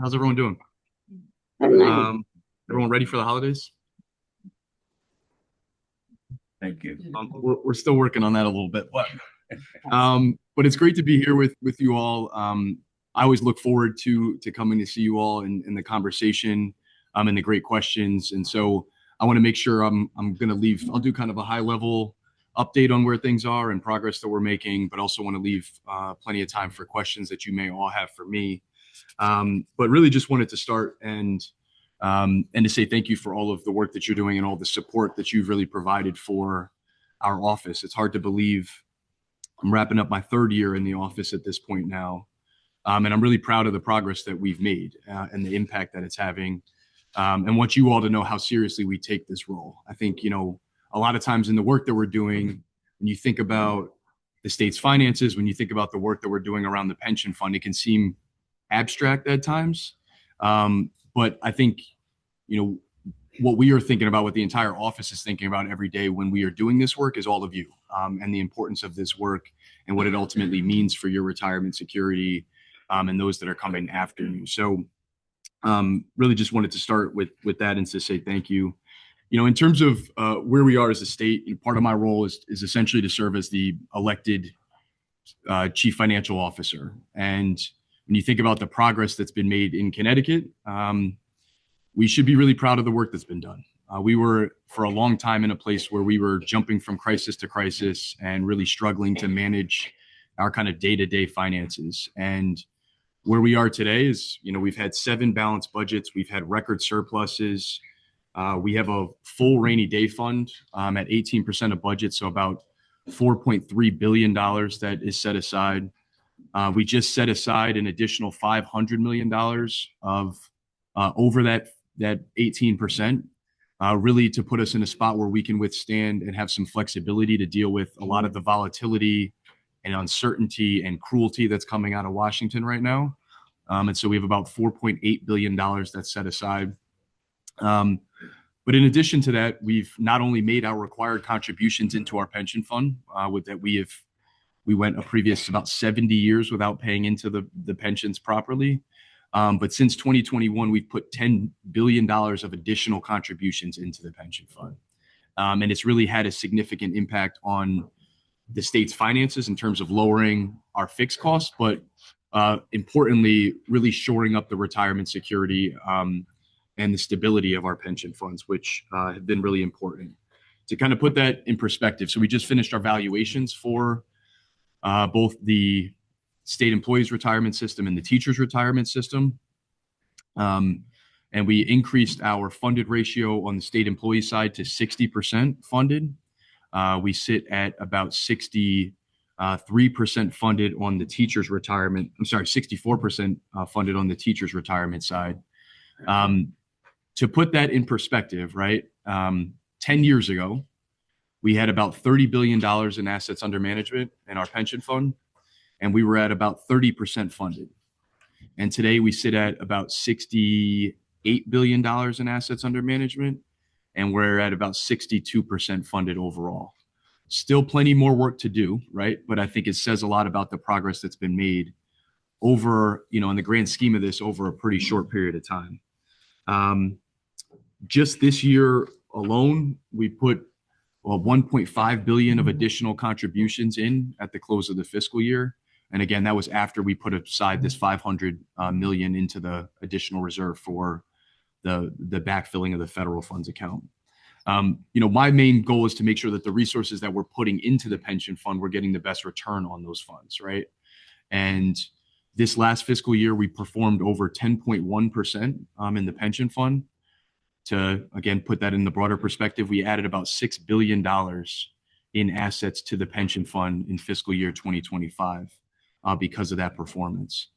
How's everyone doing? Good night. Everyone ready for the holidays? Thank you. We're still working on that a little bit, but it's great to be here with you all. I always look forward to coming to see you all in the conversation, and the great questions. And so I want to make sure I'm going to leave. I'll do kind of a high level update on where things are and progress that we're making, but also want to leave plenty of time for questions that you may all have for me. But really just wanted to start and to say thank you for all of the work that you're doing and all the support that you've really provided for our office. It's hard to believe I'm wrapping up my third year in the office at this point now. And I'm really proud of the progress that we've made and the impact that it's having, and want you all to know how seriously we take this role. I think, a lot of times in the work that we're doing, when you think about the state's finances, when you think about the work that we're doing around the pension fund, it can seem abstract at times. But I think, what we are thinking about, what the entire office is thinking about every day when we are doing this work is all of you, and the importance of this work and what it ultimately means for your retirement security, and those that are coming after you. So really just wanted to start with that and to say thank you. In terms of where we are as a state, part of my role is essentially to serve as the elected chief financial officer. And when you think about the progress that's been made in Connecticut, we should be really proud of the work that's been done. We were for a long time in a place where we were jumping from crisis to crisis and really struggling to manage our kind of day-to-day finances. And where we are today is, we've had 7 balanced budgets. We've had record surpluses. We have a full rainy day fund at 18% of budget, so about $4.3 billion that is set aside. We just set aside an additional $500 million of over that 18%, really to put us in a spot where we can withstand and have some flexibility to deal with a lot of the volatility and uncertainty and cruelty that's coming out of Washington right now. And so we have about $4.8 billion that's set aside. But in addition to that, we've not only made our required contributions into our pension fund, with that we went a previous about 70 years without paying into the pensions properly. But since 2021, we've put $10 billion of additional contributions into the pension fund. And it's really had a significant impact on the state's finances in terms of lowering our fixed costs, but importantly, really shoring up the retirement security and the stability of our pension funds, which have been really important. To kind of put that in perspective, so we just finished our valuations for both the state employees retirement system and the teachers retirement system. And we increased our funded ratio on the state employee side to 60% funded. We sit at about 63% funded on the teachers retirement. I'm sorry, 64% funded on the teachers retirement side. To put that in perspective, right? 10 years ago, we had about $30 billion in assets under management in our pension fund, and we were at about 30% funded. And today we sit at about $68 billion in assets under management, and we're at about 62% funded overall. Still plenty more work to do, right? But I think it says a lot about the progress that's been made over, in the grand scheme of this, over a pretty short period of time. Just this year alone, we put 1.5 billion of additional contributions in at the close of the fiscal year. And again, that was after we put aside this 500 million into the additional reserve for the backfilling of the federal funds account. My main goal is to make sure that the resources that we're putting into the pension fund, we're getting the best return on those funds, right? And this last fiscal year, we performed over 10.1% in the pension fund. To, again, put that in the broader perspective, we added about $6 billion in assets to the pension fund in fiscal year 2025 because of that performance.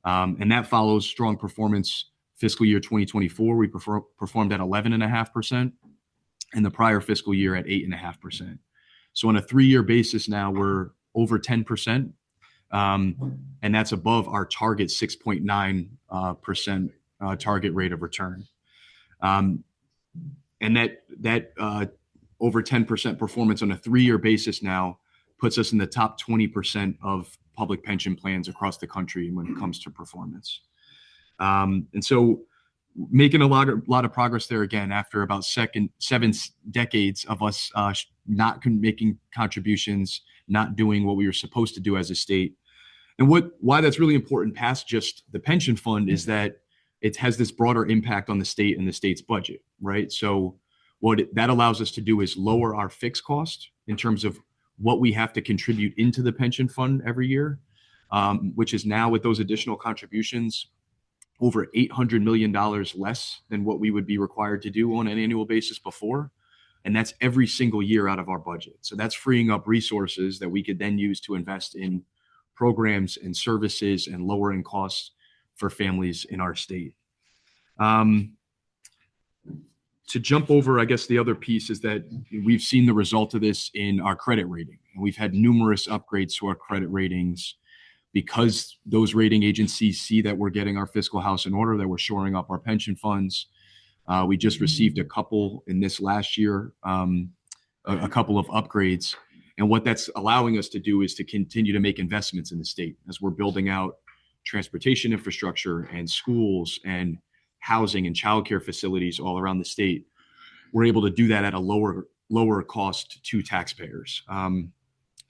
And that follows strong performance. Fiscal year 2024, we performed at 11.5%, and the prior fiscal year at 8.5%. So on a 3-year basis now, we're over 10%, and that's above our target 6.9% target rate of return. And that over 10% performance on a 3-year basis now puts us in the top 20% of public pension plans across the country when it comes to performance. And so making a lot of progress there again after about 7 decades of us not making contributions, not doing what we were supposed to do as a state. And why that's really important past just the pension fund is that it has this broader impact on the state and the state's budget, right? So that allows us to do is lower our fixed cost in terms of what we have to contribute into the pension fund every year, which is now with those additional contributions over $800 million less than what we would be required to do on an annual basis before. And that's every single year out of our budget. So that's freeing up resources that we could then use to invest in programs and services and lowering costs for families in our state. To jump over, I guess the other piece is that we've seen the result of this in our credit rating. And we've had numerous upgrades to our credit ratings because those rating agencies see that we're getting our fiscal house in order, that we're shoring up our pension funds. We just received a couple in this last year, a couple of upgrades. And what that's allowing us to do is to continue to make investments in the state as we're building out transportation infrastructure and schools and housing and childcare facilities all around the state. We're able to do that at a lower cost to taxpayers.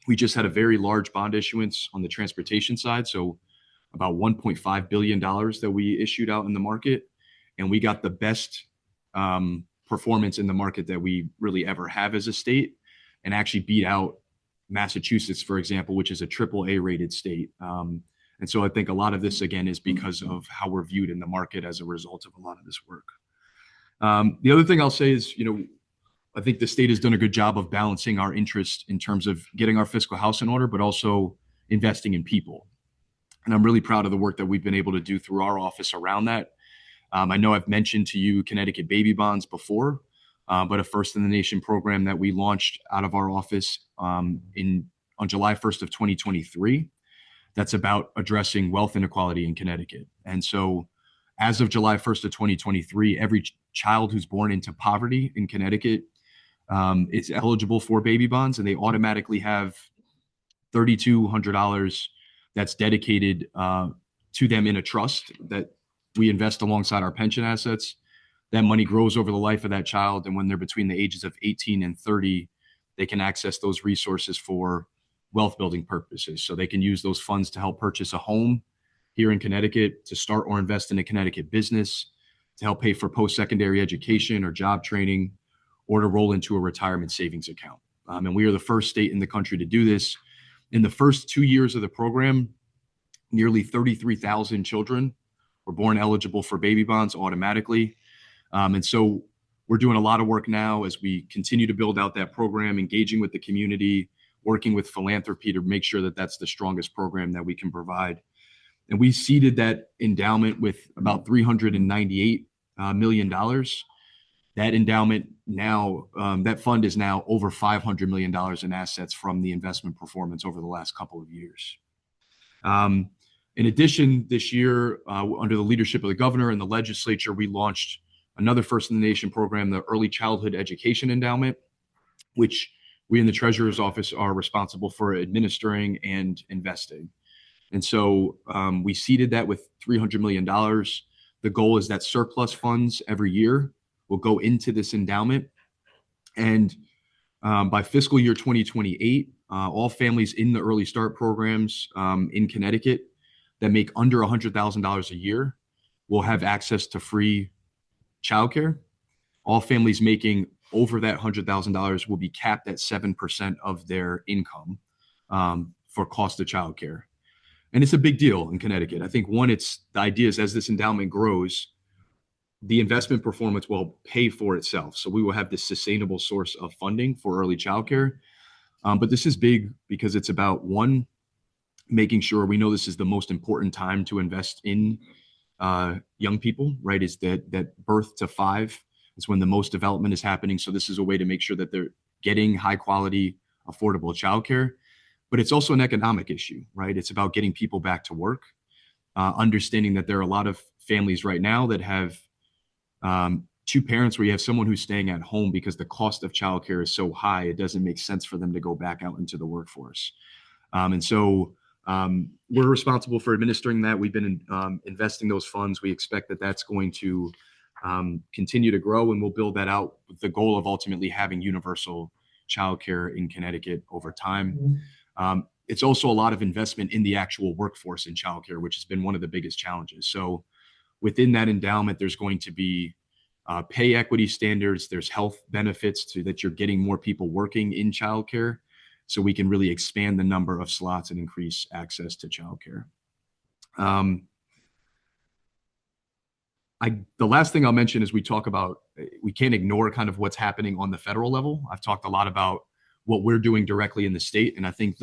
We just had a very large bond issuance on the transportation side, so about $1.5 billion that we issued out in the market, and we got the best performance in the market that we really ever have as a state, and actually beat out Massachusetts, for example, which is a AAA rated state. And so I think a lot of this, again, is because of how we're viewed in the market as a result of a lot of this work. The other thing I'll say is, I think the state has done a good job of balancing our interest in terms of getting our fiscal house in order, but also investing in people. And I'm really proud of the work that we've been able to do through our office around that. I know I've mentioned to you Connecticut baby bonds before, but a first in the nation program that we launched out of our office on July 1st of 2023. That's about addressing wealth inequality in Connecticut. And so as of July 1st of 2023, every child who's born into poverty in Connecticut is eligible for baby bonds, and they automatically have $3,200 that's dedicated to them in a trust that we invest alongside our pension assets. That money grows over the life of that child, and when they're between the ages of 18 and 30, they can access those resources for wealth building purposes. So they can use those funds to help purchase a home here in Connecticut, to start or invest in a Connecticut business, to help pay for post-secondary education or job training, or to roll into a retirement savings account. And we are the first state in the country to do this. In the first 2 years of the program, nearly 33,000 children were born eligible for baby bonds automatically. And so we're doing a lot of work now as we continue to build out that program, engaging with the community, working with philanthropy to make sure that that's the strongest program that we can provide. And we seeded that endowment with about $398 million. That endowment now, that fund is now over $500 million in assets from the investment performance over the last couple of years. In addition, this year, under the leadership of the governor and the legislature, we launched another first in the nation program, the Early Childhood Education Endowment, which we in the Treasurer's Office are responsible for administering and investing. And so we seeded that with $300 million. The goal is that surplus funds every year will go into this endowment. And by fiscal year 2028, all families in the Early Start programs in Connecticut that make under $100,000 a year will have access to free childcare. All families making over that $100,000 will be capped at 7% of their income for cost of childcare. And it's a big deal in Connecticut. I think the idea is as this endowment grows, the investment performance will pay for itself. So we will have this sustainable source of funding for early childcare. But this is big because it's about, one, making sure we know this is the most important time to invest in young people, right? Is that birth to 5 is when the most development is happening. So this is a way to make sure that they're getting high quality, affordable childcare. But it's also an economic issue, right? It's about getting people back to work, understanding that there are a lot of families right now that have 2 parents where you have someone who's staying at home because the cost of childcare is so high, it doesn't make sense for them to go back out into the workforce. And so We're responsible for administering that. We've been investing those funds. We expect that that's going to continue to grow, and we'll build that out with the goal of ultimately having universal childcare in Connecticut over time. It's also a lot of investment in the actual workforce in childcare, which has been one of the biggest challenges. So within that endowment, there's going to be pay equity standards. There's health benefits to that you're getting more people working in childcare, so we can really expand the number of slots and increase access to childcare. The last thing I'll mention is we can't ignore kind of what's happening on the federal level. I've talked a lot about what we're doing directly in the state, and I think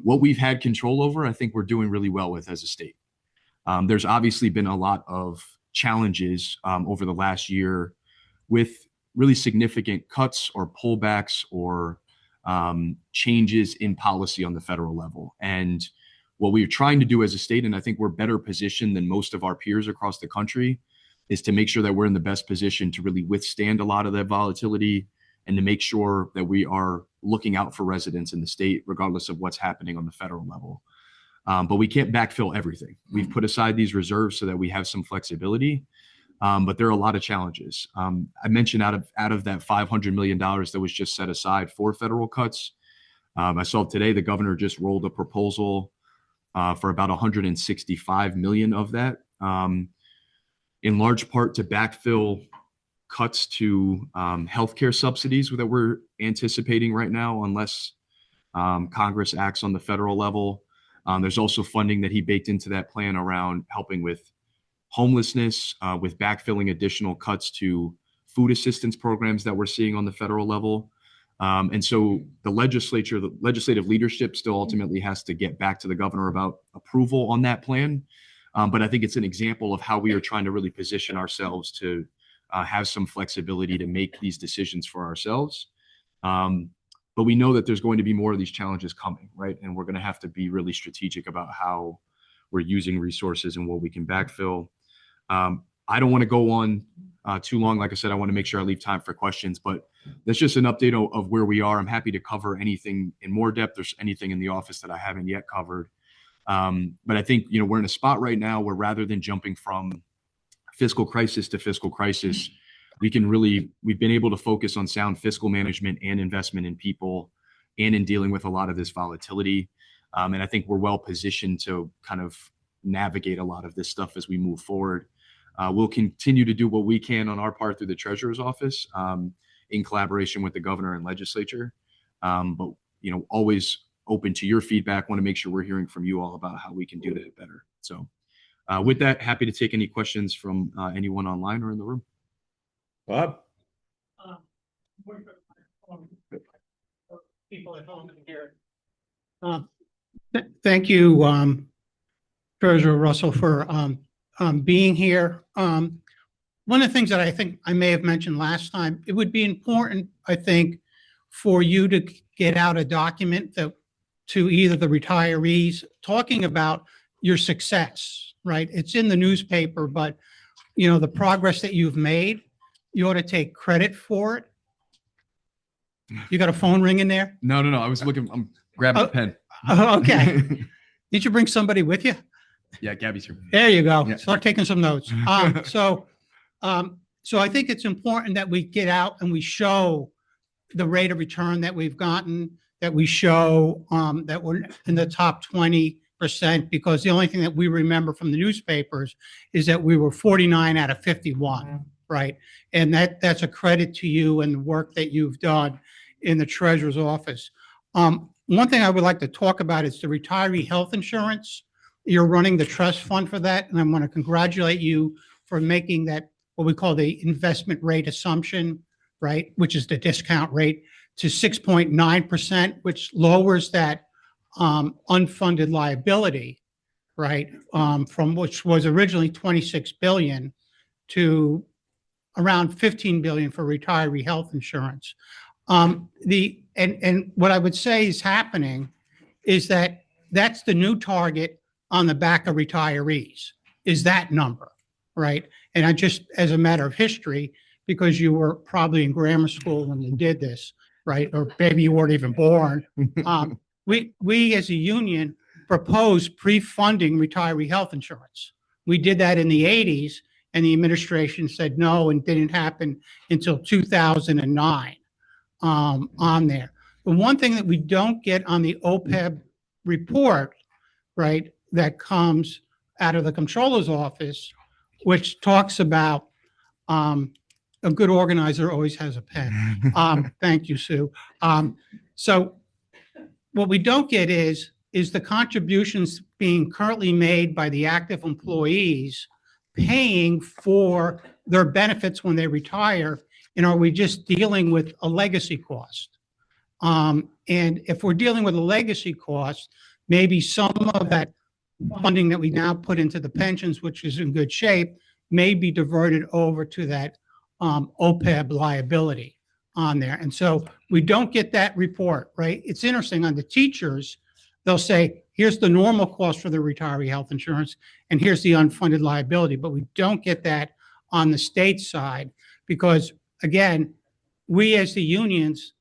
what we've had control over, I think we're doing really well with as a state. There's obviously been a lot of challenges over the last year with really significant cuts or pullbacks or changes in policy on the federal level. And what we're trying to do as a state, and I think we're better positioned than most of our peers across the country, is to make sure that we're in the best position to really withstand a lot of that volatility and to make sure that we are looking out for residents in the state, regardless of what's happening on the federal level. But we can't backfill everything. We've put aside these reserves so that we have some flexibility. But there are a lot of challenges. I mentioned out of that $500 million that was just set aside for federal cuts. I saw today the governor just rolled a proposal for about $165 million of that, in large part to backfill cuts to healthcare subsidies that we're anticipating right now, unless Congress acts on the federal level. There's also funding that he baked into that plan around helping with homelessness, with backfilling additional cuts to food assistance programs that we're seeing on the federal level. And so the legislative leadership still ultimately has to get back to the governor about approval on that plan. But I think it's an example of how we are trying to really position ourselves to have some flexibility to make these decisions for ourselves. But we know that there's going to be more of these challenges coming, right? And we're going to have to be really strategic about how we're using resources and what we can backfill. I don't want to go on too long. Like I said, I want to make sure I leave time for questions, but that's just an update of where we are. I'm happy to cover anything in more depth. There's anything in the office that I haven't yet covered. But I think, we're in a spot right now where rather than jumping from fiscal crisis to fiscal crisis, we've been able to focus on sound fiscal management and investment in people and in dealing with a lot of this volatility. And I think we're well positioned to kind of navigate a lot of this stuff as we move forward. We'll continue to do what we can on our part through the treasurer's office in collaboration with the governor and legislature. But, always open to your feedback. Want to make sure we're hearing from you all about how we can do that better. So with that, happy to take any questions from anyone online or in the room. Bob? People at home here. Thank you, Treasurer Russell, for being here. One of the things that I think I may have mentioned last time, it would be important, I think, for you to get out a document to either the retirees talking about your success, right? It's in the newspaper, but the progress that you've made, you ought to take credit for it. You got a phone ringing there? No. I was looking. I'm grabbing a pen. Okay. Did you bring somebody with you? Yeah, Gabby's here. There you go. Yeah. Start taking some notes. So I think it's important that we get out and we show the rate of return that we've gotten, that we show that we're in the top 20%, because the only thing that we remember from the newspapers is that we were 49 out of 51, right? And that's a credit to you and the work that you've done in the treasurer's office. One thing I would like to talk about is the retiree health insurance. You're running the trust fund for that, and I want to congratulate you for making that what we call the investment rate assumption, right, which is the discount rate, to 6.9%, which lowers that unfunded liability, right, from which was originally 26 billion to around 15 billion for retiree health insurance. And what I would say is happening is that that's the new target on the back of retirees, is that number, right? And I just, as a matter of history, because you were probably in grammar school when you did this, right? Or maybe you weren't even born. We as a union proposed pre-funding retiree health insurance. We did that in the 80s, and the administration said no and didn't happen until 2009 on there. The one thing that we don't get on the OPEB report, right, that comes out of the comptroller's office, which talks about a good organizer always has a pen. Thank you, Sue. So what we don't get is the contributions being currently made by the active employees paying for their benefits when they retire, and are we just dealing with a legacy cost? And if we're dealing with a legacy cost, maybe some of that funding that we now put into the pensions, which is in good shape, may be diverted over to that OPEB liability on there. And so we don't get that report, right? It's interesting on the teachers, they'll say, here's the normal cost for the retiree health insurance, and here's the unfunded liability. But we don't get that on the state side because, again, we as the unions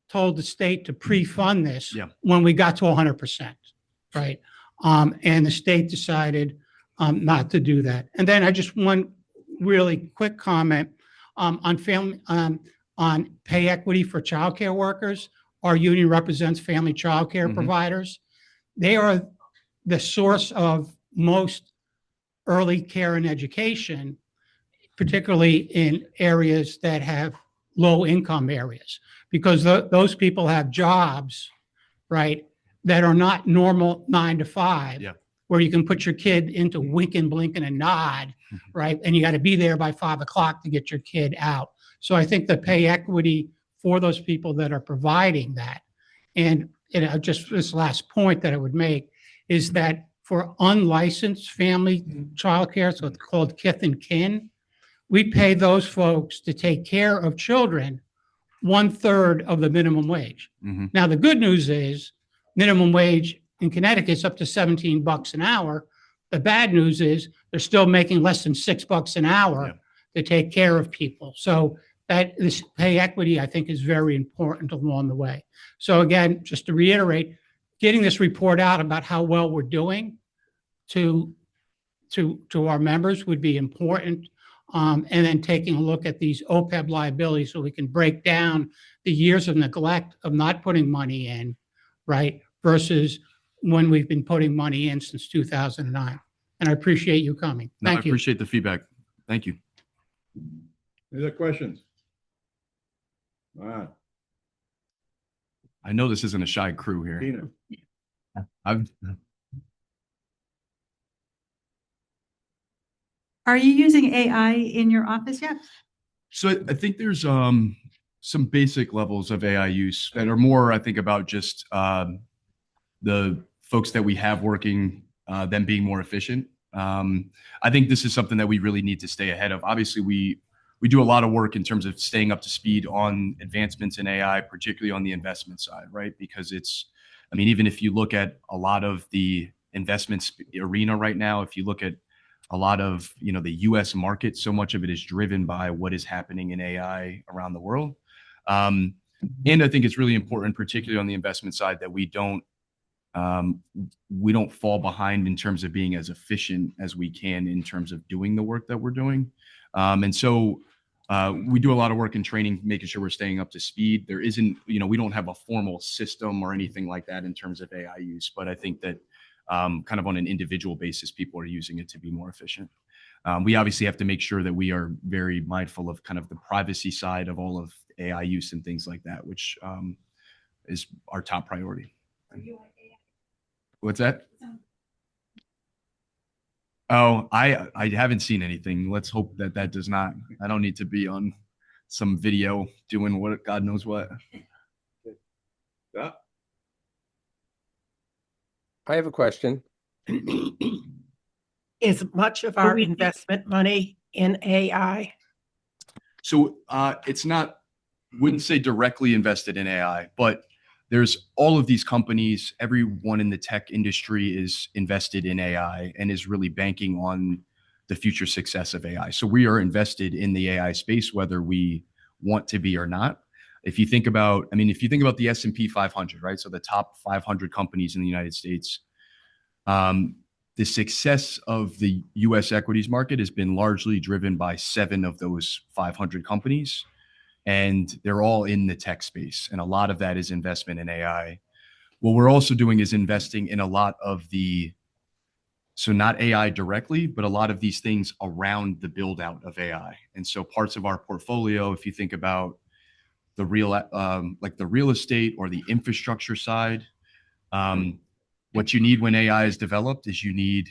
told the state to pre-fund this when we got to 100%, right? And the state decided not to do that. And then I just one really quick comment on family on pay equity for childcare workers. Our union represents family childcare providers. They are the source of most early care and education, particularly in areas that have low income areas, because those people have jobs, right, that are not normal 9 to 5, where you can put your kid into wink and blink and a nod, right? And you got to be there by 5 o'clock to get your kid out. So I think the pay equity for those people that are providing that. And just this last point that I would make is that for unlicensed family childcare, so it's called kith and kin, we pay those folks to take care of children 1/3 of the minimum wage. Now, the good news is minimum wage in Connecticut is up to $17 an hour. The bad news is they're still making less than $6 an hour to take care of people. So that this pay equity, I think, is very important along the way. So again, just to reiterate, getting this report out about how well we're doing to our members would be important. And then taking a look at these OPEB liabilities so we can break down the years of neglect of not putting money in, right, versus when we've been putting money in since 2009. And I appreciate you coming. Thank you. I appreciate the feedback. Thank you. Any other questions? All right, I know this isn't a shy crew here. Tina. Are you using AI in your office yet? So I think there's some basic levels of AI use that are more, I think, about just the folks that we have working, them being more efficient. I think this is something that we really need to stay ahead of. Obviously, we do a lot of work in terms of staying up to speed on advancements in AI, particularly on the investment side, right? Because I mean, even if you look at a lot of the investments arena right now, if you look at a lot of, the US market, so much of it is driven by what is happening in AI around the world. And I think it's really important, particularly on the investment side, that we don't fall behind in terms of being as efficient as we can in terms of doing the work that we're doing. And so we do a lot of work in training, making sure we're staying up to speed. There isn't, we don't have a formal system or anything like that in terms of AI use, but I think that kind of on an individual basis, people are using it to be more efficient. We obviously have to make sure that we are very mindful of kind of the privacy side of all of AI use and things like that, which is our top priority. What's that? Oh, I haven't seen anything. Let's hope that does not. I don't need to be on some video doing what God knows what. Yeah. I have a question. Is much of our investment money in AI? So it's not, wouldn't say directly invested in AI, but there's all of these companies, everyone in the tech industry is invested in AI and is really banking on the future success of AI. So we are invested in the AI space, whether we want to be or not. If you think about the S&P 500, right? So the top 500 companies in the United States, The success of the US equities market has been largely driven by 7 of those 500 companies, and they're all in the tech space. And a lot of that is investment in AI. What we're also doing is investing in a lot of so not AI directly, but a lot of these things around the build out of AI. And so parts of our portfolio, if you think about the like the real estate or the infrastructure side, what you need when AI is developed is you need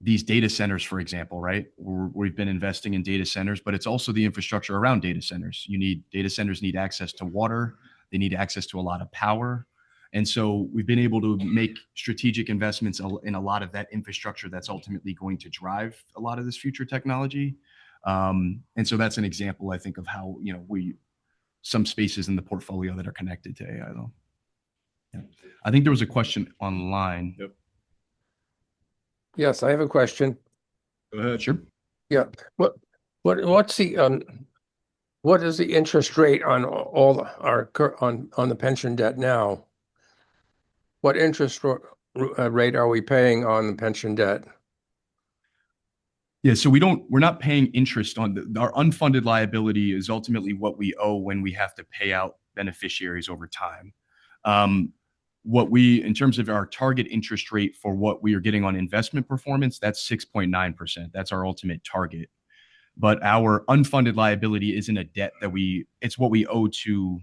these data centers, for example, right? We've been investing in data centers, but it's also the infrastructure around data centers. Data centers need access to water. They need access to a lot of power. And so we've been able to make strategic investments in a lot of that infrastructure that's ultimately going to drive a lot of this future technology. And so that's an example, I think, of how, some spaces in the portfolio that are connected to AI, though. Yeah. I think there was a question online. Yep. Yes, I have a question. Go ahead. Sure. Yeah. What's what is the interest rate on on the pension debt now? What interest rate are we paying on the pension debt? Yeah, so we're not paying interest on our unfunded liability is ultimately what we owe when we have to pay out beneficiaries over time. In terms of our target interest rate for what we are getting on investment performance, that's 6.9%. That's our ultimate target. But our unfunded liability isn't a debt it's what we owe to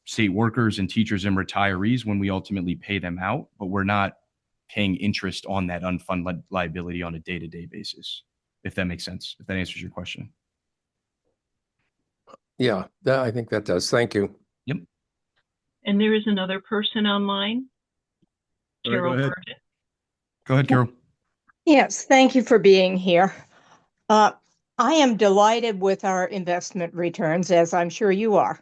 state workers and teachers and retirees when we ultimately pay them out, but we're not paying interest on that unfunded liability on a day-to-day basis, if that makes sense, if that answers your question. Yeah, I think that does. Thank you. Yep. And there is another person online. All right, Carol go ahead. Burgess. Go ahead, Carol. Yes, thank you for being here. I am delighted with our investment returns, as I'm sure you are.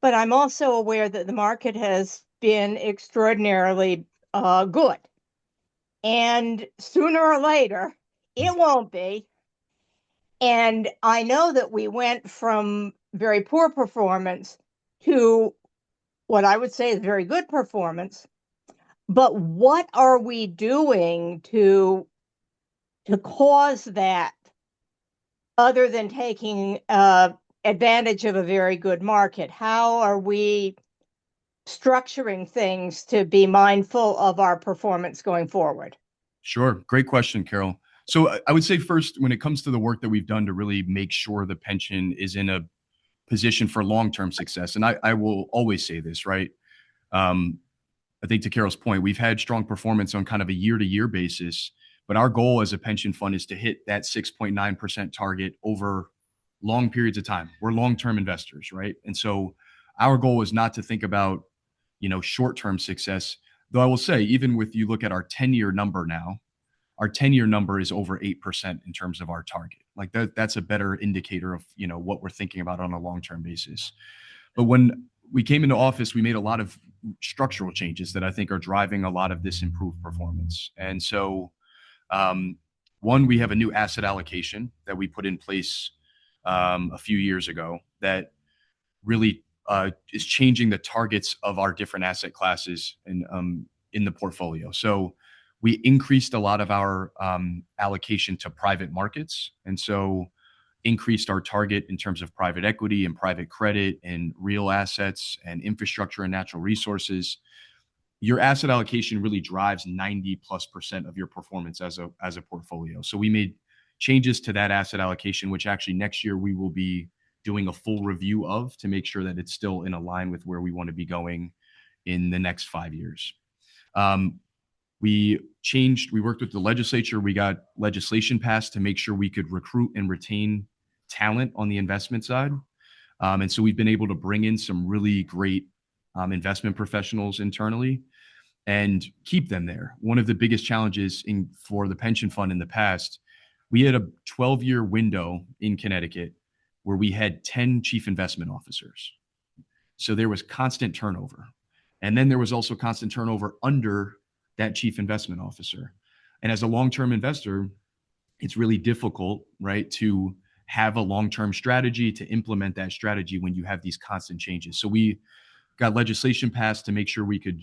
But I'm also aware that the market has been extraordinarily good. And sooner or later, it won't be. And I know that we went from very poor performance to what I would say is very good performance. But what are we doing to cause that, other than taking advantage of a very good market? How are we structuring things to be mindful of our performance going forward? Sure. Great question, Carol. So I would say first, when it comes to the work that we've done to really make sure the pension is in a position for long-term success, and I will always say this, right? I think to Carol's point, we've had strong performance on kind of a year-to-year basis, but our goal as a pension fund is to hit that 6.9% target over long periods of time. We're long-term investors, right? And so our goal is not to think about, short-term success, though I will say, even with you look at our 10-year number now, our 10-year number is over 8% in terms of our target. Like that's a better indicator of, what we're thinking about on a long-term basis. But when we came into office, we made a lot of structural changes that I think are driving a lot of this improved performance. And so, one, we have a new asset allocation that we put in place a few years ago that really is changing the targets of our different asset classes in the portfolio. So we increased a lot of our allocation to private markets, and so increased our target in terms of private equity and private credit and real assets and infrastructure and natural resources. Your asset allocation really drives 90+% of your performance as a portfolio. So we made changes to that asset allocation, which actually next year we will be doing a full review of to make sure that it's still in line with where we want to be going in the next 5 years. We worked with the legislature, we got legislation passed to make sure we could recruit and retain talent on the investment side. And so we've been able to bring in some really great investment professionals internally and keep them there. One of the biggest challenges for the pension fund in the past, we had a 12-year window in Connecticut where we had 10 chief investment officers. So there was constant turnover. And then there was also constant turnover under that chief investment officer. And as a long-term investor, it's really difficult, right, to have a long-term strategy, to implement that strategy when you have these constant changes. So we got legislation passed to make sure we could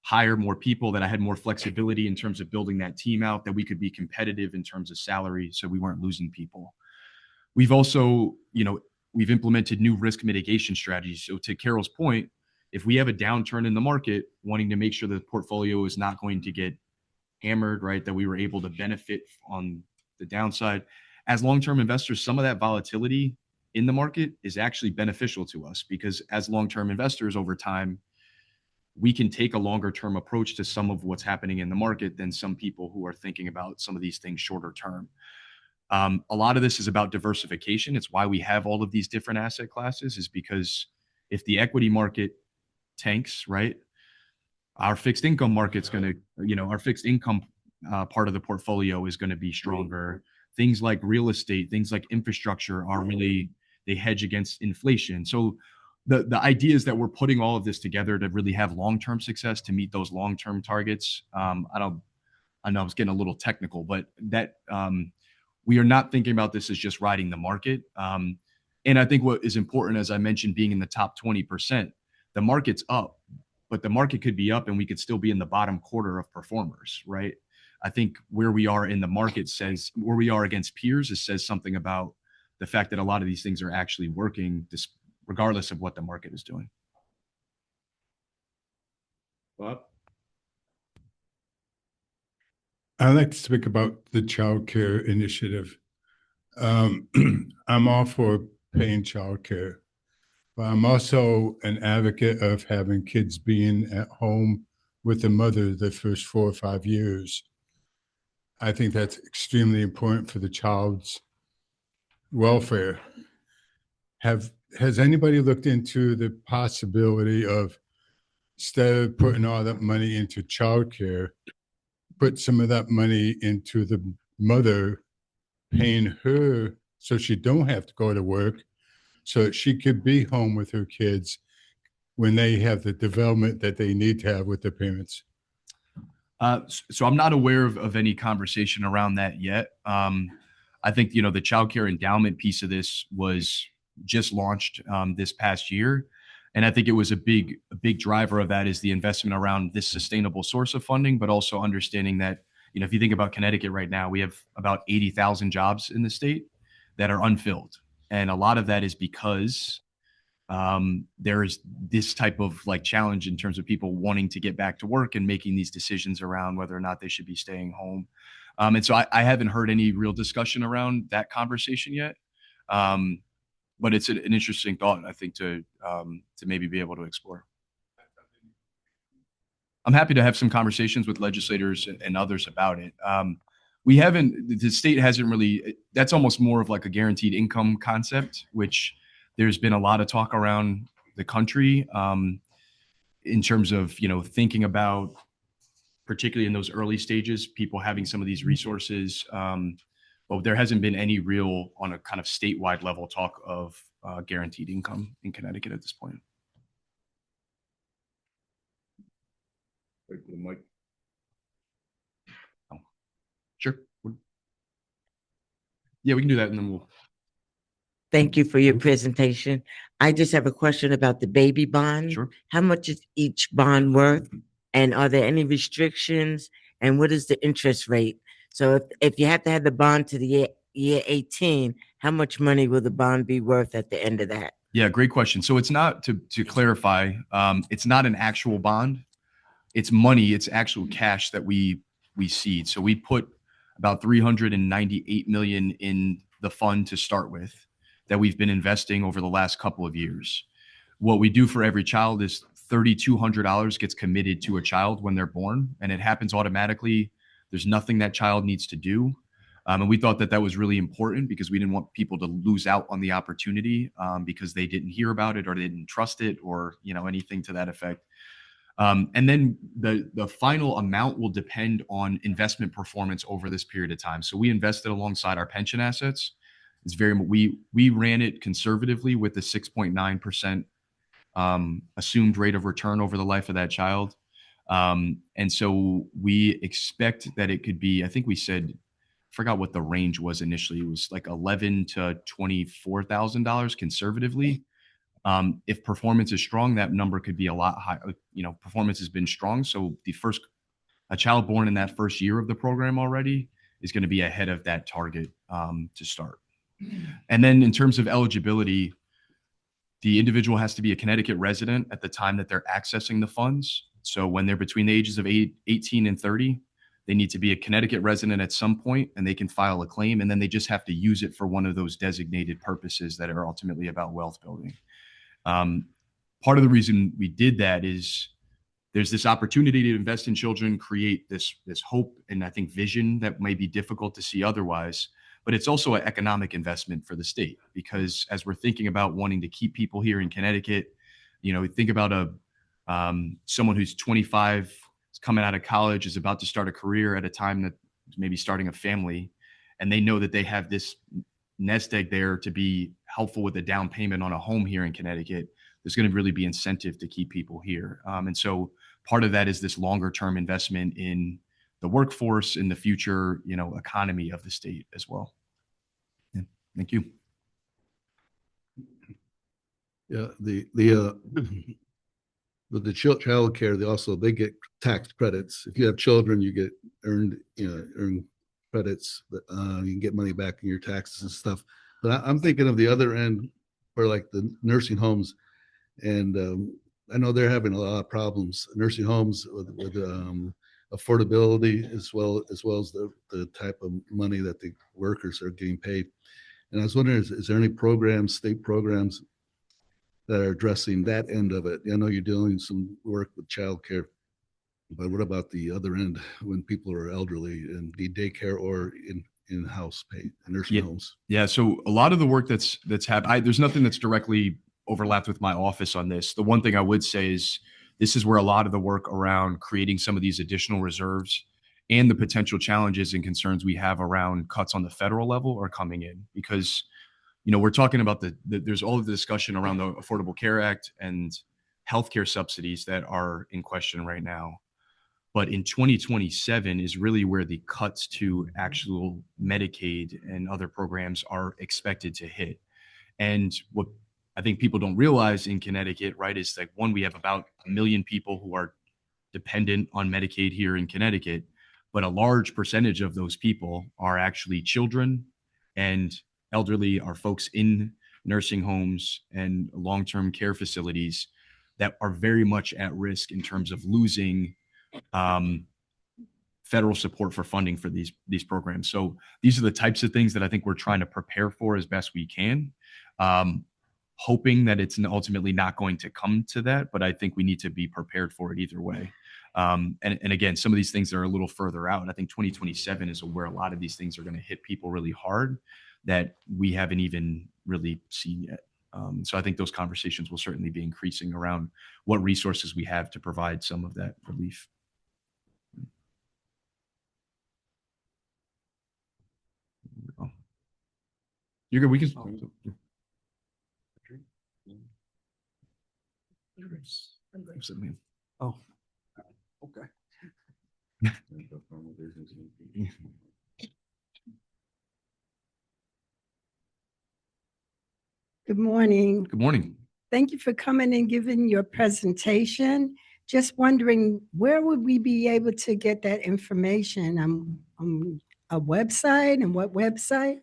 hire more people, that I had more flexibility in terms of building that team out, that we could be competitive in terms of salary, so we weren't losing people. We've also, we've implemented new risk mitigation strategies. So to Carol's point, if we have a downturn in the market, wanting to make sure the portfolio is not going to get hammered, right, that we were able to benefit on the downside. As long-term investors, some of that volatility in the market is actually beneficial to us, because as long-term investors over time, we can take a longer term approach to some of what's happening in the market than some people who are thinking about some of these things shorter term. A lot of this is about diversification. It's why we have all of these different asset classes, is because if the equity market tanks, right, our fixed income market's going to, our fixed income part of the portfolio is going to be stronger. Things like real estate, things like infrastructure are really, they hedge against inflation. So the idea is that we're putting all of this together to really have long-term success, to meet those long-term targets. I know I was getting a little technical, but that we are not thinking about this as just riding the market. And I think what is important, as I mentioned, being in the top 20%, the market's up, but the market could be up and we could still be in the bottom quarter of performers, right? I think where we are in the market says, where we are against peers, it says something about the fact that a lot of these things are actually working, regardless of what the market is doing. Bob? I'd like to speak about the child care initiative. I'm all for paying child care, but I'm also an advocate of having kids being at home with the mother the first 4 or 5 years. I think that's extremely important for the child's welfare. Has anybody looked into the possibility of, instead of putting all that money into childcare, put some of that money into the mother, paying her so she don't have to go to work, so that she could be home with her kids when they have the development that they need to have with their parents? So I'm not aware of any conversation around that yet. I think, the child care endowment piece of this was just launched this past year. And I think it was a big driver of that is the investment around this sustainable source of funding, but also understanding that, if you think about Connecticut right now, we have about 80,000 jobs in the state that are unfilled. And a lot of that is because there is this type of challenge in terms of people wanting to get back to work and making these decisions around whether or not they should be staying home. And so I haven't heard any real discussion around that conversation yet. But it's an interesting thought, I think, to maybe be able to explore. I'm happy to have some conversations with legislators and others about it. The state hasn't really, that's almost more of a guaranteed income concept, which there's been a lot of talk around the country in terms of, thinking about, particularly in those early stages, people having some of these resources. But there hasn't been any real, on a kind of statewide level, talk of guaranteed income in Connecticut at this point. Wait for the mic. Oh, sure. Yeah, we can do that, and then we'll. Thank you for your presentation. I just have a question about the baby bond. Sure. How much is each bond worth? And are there any restrictions? And what is the interest rate? So if you have to have the bond to the year 18, how much money will the bond be worth at the end of that? Yeah, great question. So it's not, to clarify, it's not an actual bond. It's money. It's actual cash that we seed. So we put about $398 million in the fund to start with, that we've been investing over the last couple of years. What we do for every child is $3,200 gets committed to a child when they're born, and it happens automatically. There's nothing that child needs to do. And we thought that was really important because we didn't want people to lose out on the opportunity because they didn't hear about it or they didn't trust it or, anything to that effect. And then the final amount will depend on investment performance over this period of time. So we invested alongside our pension assets. We ran it conservatively with the 6.9% assumed rate of return over the life of that child. And so we expect that it could be, I think we said, I forgot what the range was initially. It was $11,000 to $24,000 conservatively. If performance is strong, that number could be a lot higher. Performance has been strong. So a child born in that first year of the program already is going to be ahead of that target to start. And then in terms of eligibility, the individual has to be a Connecticut resident at the time that they're accessing the funds. So when they're between the ages of 18 and 30, they need to be a Connecticut resident at some point, and they can file a claim, and then they just have to use it for one of those designated purposes that are ultimately about wealth building. Part of the reason we did that is there's this opportunity to invest in children, create this hope and I think vision that may be difficult to see otherwise. But it's also an economic investment for the state, because as we're thinking about wanting to keep people here in Connecticut, think about someone who's 25, is coming out of college, is about to start a career at a time that maybe starting a family, and they know that they have this nest egg there to be helpful with a down payment on a home here in Connecticut. There's going to really be incentive to keep people here. And so part of that is this longer term investment in the workforce, in the future, economy of the state as well. Yeah. Thank you. Yeah, with the child care, they get tax credits. If you have children, you get earned credits. You can get money back in your taxes and stuff. But I'm thinking of the other end, for like the nursing homes, and I know they're having a lot of problems. Nursing homes with affordability, as well as the type of money that the workers are getting paid. And I was wondering, is there any state programs that are addressing that end of it? I know you're doing some work with childcare, but what about the other end, when people are elderly and need daycare or in-house paid nursing homes? Yeah. So a lot of the work that's happened, there's nothing that's directly overlapped with my office on this. The one thing I would say is this is where a lot of the work around creating some of these additional reserves and the potential challenges and concerns we have around cuts on the federal level are coming in, because we're talking about there's all of the discussion around the Affordable Care Act and healthcare subsidies that are in question right now. But in 2027 is really where the cuts to actual Medicaid and other programs are expected to hit. And what I think people don't realize in Connecticut, right, is like, one, we have about 1 million people who are dependent on Medicaid here in Connecticut, but a large percentage of those people are actually children and elderly, are folks in nursing homes and long-term care facilities that are very much at risk in terms of losing federal support for funding for these programs. So these are the types of things that I think we're trying to prepare for as best we can, hoping that it's ultimately not going to come to that, but I think we need to be prepared for it either way. And again, some of these things are a little further out, and I think 2027 is where a lot of these things are going to hit people really hard that we haven't even really seen yet. So I think those conversations will certainly be increasing around what resources we have to provide some of that relief. You're good. We can. Oh, okay. Good morning. Good morning. Thank you for coming and giving your presentation. Just wondering, where would we be able to get that information? On a website, and what website?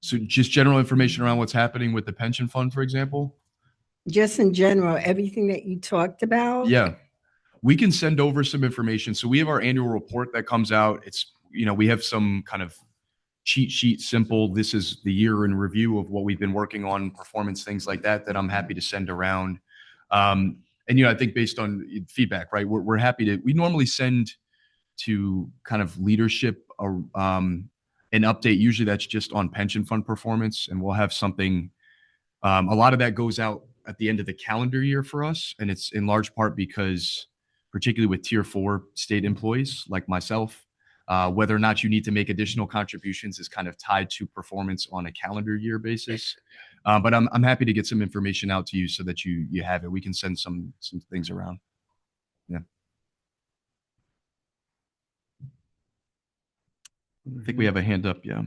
So just general information around what's happening with the pension fund, for example? Just in general, everything that you talked about? Yeah. We can send over some information. So we have our annual report that comes out. It's, we have some kind of cheat sheet, simple, this is the year in review of what we've been working on, performance, things like that I'm happy to send around. And, I think based on feedback, right, we're happy to, we normally send to kind of leadership, an update. Usually that's just on pension fund performance, and we'll have something. A lot of that goes out at the end of the calendar year for us. And it's in large part because, particularly with tier 4 state employees like myself, whether or not you need to make additional contributions is kind of tied to performance on a calendar year basis. But I'm happy to get some information out to you so that you have it. We can send some things around. Yeah. I think we have a hand up. Yeah.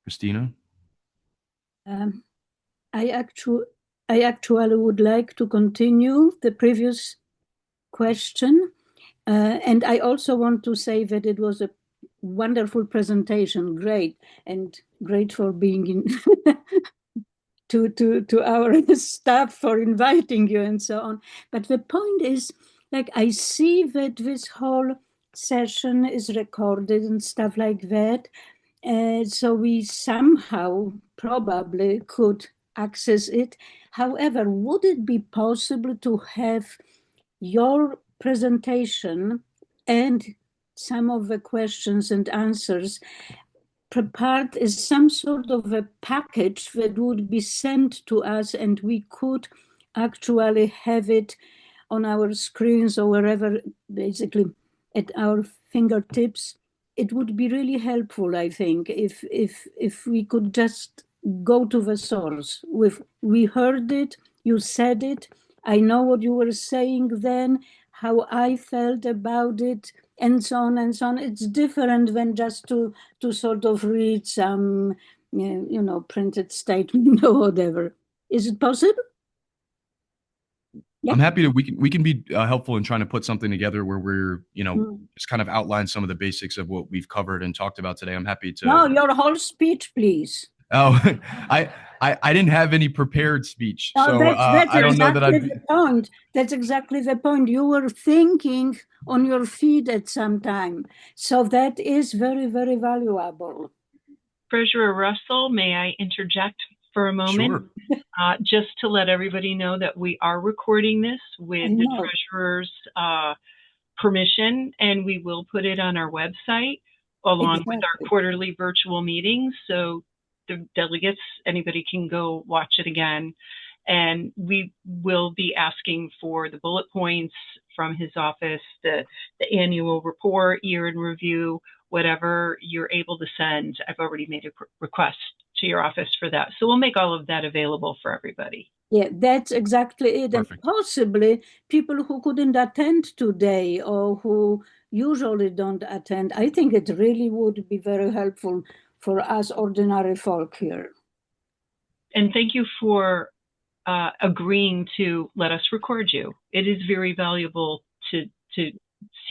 Christina. I actually would like to continue the previous question. And I also want to say that it was a wonderful presentation, great, and great for being in to our staff for inviting you and so on. But the point is, like, I see that this whole session is recorded and stuff like that. So we somehow probably could access it. However, would it be possible to have your presentation and some of the questions and answers prepared as some sort of a package that would be sent to us, and we could actually have it on our screens or wherever, basically at our fingertips? It would be really helpful, I think, if we could just go to the source with, we heard it, you said it, I know what you were saying then, how I felt about it, and so on and so on. It's different than just to sort of read some, printed statement or whatever. Is it possible? Yeah. I'm happy to, we can be helpful in trying to put something together where we're, just kind of outline some of the basics of what we've covered and talked about today. I'm happy to. No, your whole speech, please. Oh, I didn't have any prepared speech. No, So that's I don't know that exactly the point. That's exactly the point. You were thinking on your feet at some time. So that is very, very valuable. Treasurer Russell, may I interject for a moment? Sure. Just to let everybody know that we are recording this with the treasurer's permission, and we will put it on our website along with our quarterly virtual meetings. So the delegates, anybody can go watch it again. And we will be asking for the bullet points from his office, the annual report, year in review, whatever you're able to send. I've already made a request to your office for that. So we'll make all of that available for everybody. Yeah, that's exactly it. Perfect. And possibly people who couldn't attend today or who usually don't attend, I think it really would be very helpful for us ordinary folk here. And thank you for agreeing to let us record you. It is very valuable to see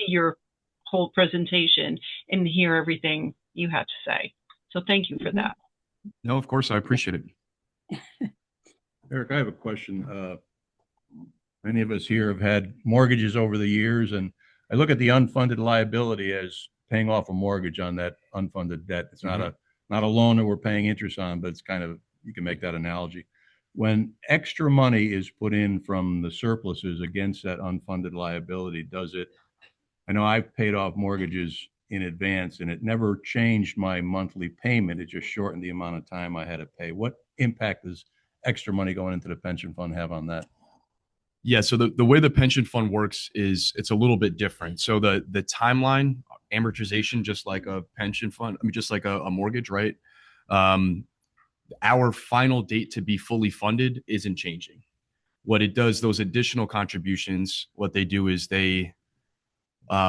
your whole presentation and hear everything you have to say. So thank you for that. No, of course, I appreciate it. Eric, I have a question. Many of us here have had mortgages over the years, and I look at the unfunded liability as paying off a mortgage on that unfunded debt. It's not a loan that we're paying interest on, but it's kind of, you can make that analogy. When extra money is put in from the surpluses against that unfunded liability, does it, I know I've paid off mortgages in advance and it never changed my monthly payment. It just shortened the amount of time I had to pay. What impact does extra money going into the pension fund have on that? Yeah, so the way the pension fund works is it's a little bit different. So the timeline, amortization, just like a pension fund, I mean, just like a mortgage, right? Our final date to be fully funded isn't changing. What it does, those additional contributions, what they do is they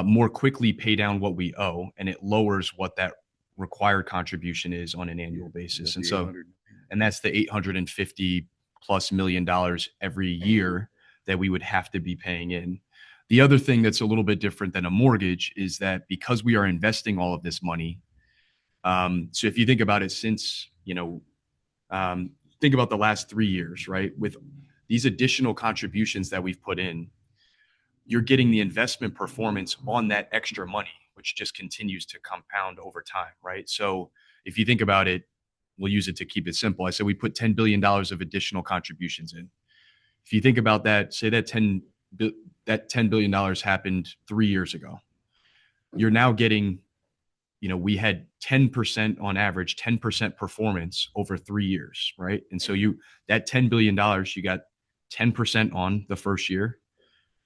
more quickly pay down what we owe, and it lowers what that required contribution is on an annual basis. And so, and that's the $850+ million every year that we would have to be paying in. The other thing that's a little bit different than a mortgage is that because we are investing all of this money, so if you think about it, since, think about the last 3 years, right? With these additional contributions that we've put in, you're getting the investment performance on that extra money, which just continues to compound over time, right? So if you think about it, we'll use it to keep it simple. I said we put $10 billion of additional contributions in. If you think about that, say that $10 billion happened 3 years ago. You're now getting, we had 10% on average, 10% performance over 3 years, right? And so that $10 billion, you got 10% on the first year,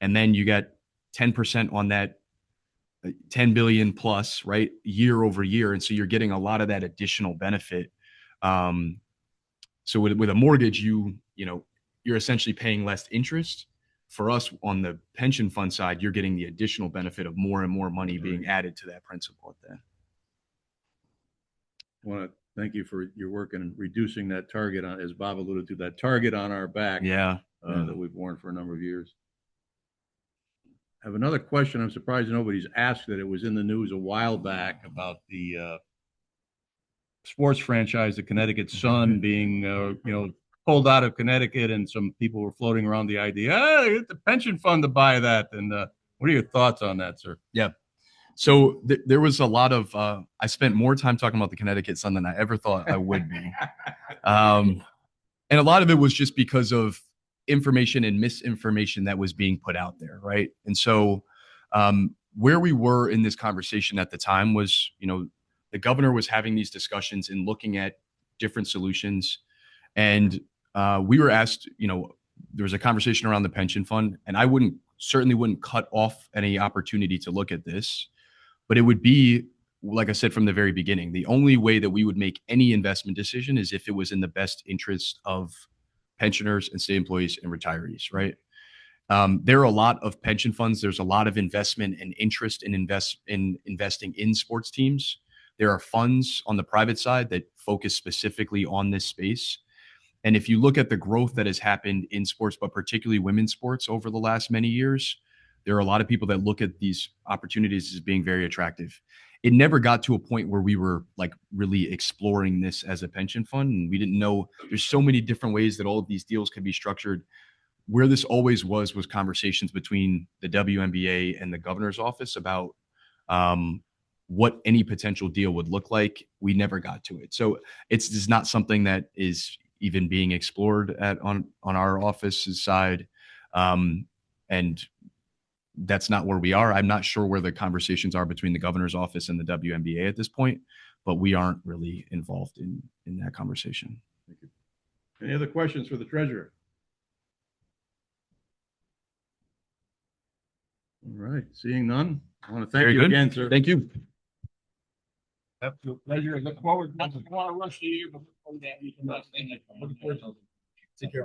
and then you got 10% on that 10 billion plus, right? Year over year. And so you're getting a lot of that additional benefit. So with a mortgage, you're essentially paying less interest. For us on the pension fund side, you're getting the additional benefit of more and more money being added to that principal at that. I want to thank you for your work in reducing that target on, as Bob alluded to, that target on our back. Yeah. That we've worn for a number of years. I have another question. I'm surprised nobody's asked it. It was in the news a while back about the sports franchise, the Connecticut Sun, being pulled out of Connecticut, and some people were floating around the idea, get the pension fund to buy that. And what are your thoughts on that, sir? Yeah. So there was a lot of, I spent more time talking about the Connecticut Sun than I ever thought I would be. And a lot of it was just because of information and misinformation that was being put out there, right? And so where we were in this conversation at the time was, the governor was having these discussions and looking at different solutions. And we were asked, there was a conversation around the pension fund, and I certainly wouldn't cut off any opportunity to look at this, but it would be, like I said from the very beginning, the only way that we would make any investment decision is if it was in the best interest of pensioners and state employees and retirees, right? There are a lot of pension funds. There's a lot of investment and interest in investing in sports teams. There are funds on the private side that focus specifically on this space. And if you look at the growth that has happened in sports, but particularly women's sports over the last many years, there are a lot of people that look at these opportunities as being very attractive. It never got to a point where we were like really exploring this as a pension fund. And we didn't know there's so many different ways that all of these deals could be structured. Where this always was conversations between the WNBA and the governor's office about what any potential deal would look like. We never got to it. So it's just not something that is even being explored on our office's side. And that's not where we are. I'm not sure where the conversations are between the governor's office and the WNBA at this point, but we aren't really involved in that conversation. Thank you. Any other questions for the treasurer? All right, seeing none, I want to thank you again, sir. Thank you. Absolute pleasure. Look forward. I want to rush to you before that. Take care.